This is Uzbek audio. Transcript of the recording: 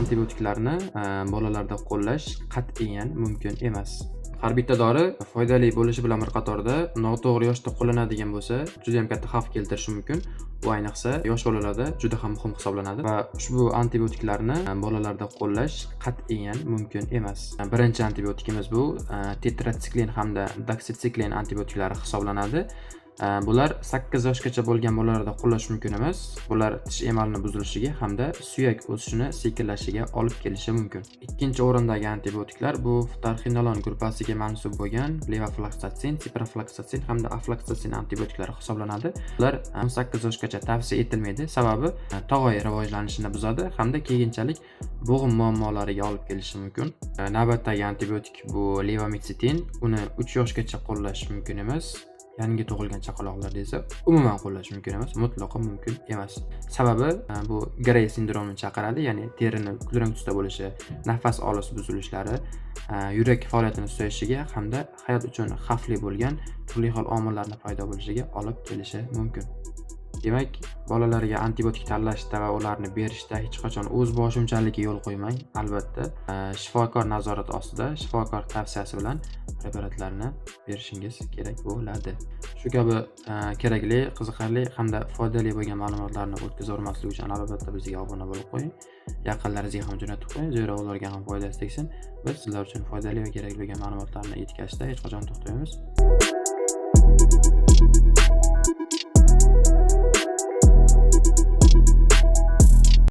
antibiotiklarni bolalarda qo'llash qat'iyan mumkin emas. Har bitta dori foydali bo'lishi bilan bir qatorda noto'g'ri yoshda qo'llanadigan bo'lsa, juda ham katta xavf keltirishi mumkin. Bu ayniqsa yosh bolalarda juda ham muhim hisoblanadi va ushbu antibiotiklarni bolalarda qo'llash qat'iyan mumkin emas. Birinchi antibiotikimiz bu tetratsiklin hamda doksitsiklin antibiotiklari hisoblanadi. Bular 8 yoshgacha bo'lgan bolalarda qo'llash mumkin emas. Bular tish emalining buzilishiga hamda suyak o'sishini sekinlashishiga olib kelishi mumkin. Ikkinchi o'rindagi antibiotiklar bu ftorxinolon gruppasiga mansub bo'lgan levofloksatsin, siprofloksatsin hamda afloksatsin antibiotiklari hisoblanadi. Ular 18 yoshgacha tavsiya etilmaydi. Sababi tog'oy rivojlanishini buzadi hamda keyinchalik bo'g'im muammolariga olib kelishi mumkin. Navbatdagi antibiotik bu levomitsitin. Uni 3 yoshgacha qo'llash mumkin emas. Yangi tug'ilgan chaqaloqlarda esa umuman qo'llash mumkin emas, mutlaqo mumkin emas. Sababi bu Grey sindromini chaqiradi, ya'ni terining kulrang tusda bo'lishi, nafas olish buzilishlari, yurak faoliyatini susayishiga hamda hayot uchun xavfli bo'lgan turli xil omillarning paydo bo'lishiga olib kelishi mumkin. Demak, bolalarga antibiotik tanlashda va ularni berishda hech qachon o'z boshimchaligiga yo'l qo'ymang. Albatta, shifokor nazorati ostida, shifokor tavsiyasi bilan preparatlarni berishingiz kerak bo'ladi. Shu kabi kerakli, qiziqarli hamda foydali bo'lgan ma'lumotlarni o'tkazib o'rmaslik uchun albatta bizga obuna bo'lib qo'ying. Yaqinlaringizga ham jo'natib qo'ying, zero ularga ham foydasi tegsin. Biz sizlar uchun foydali va kerakli bo'lgan ma'lumotlarni yetkazishda hech qachon to'xtamaymiz.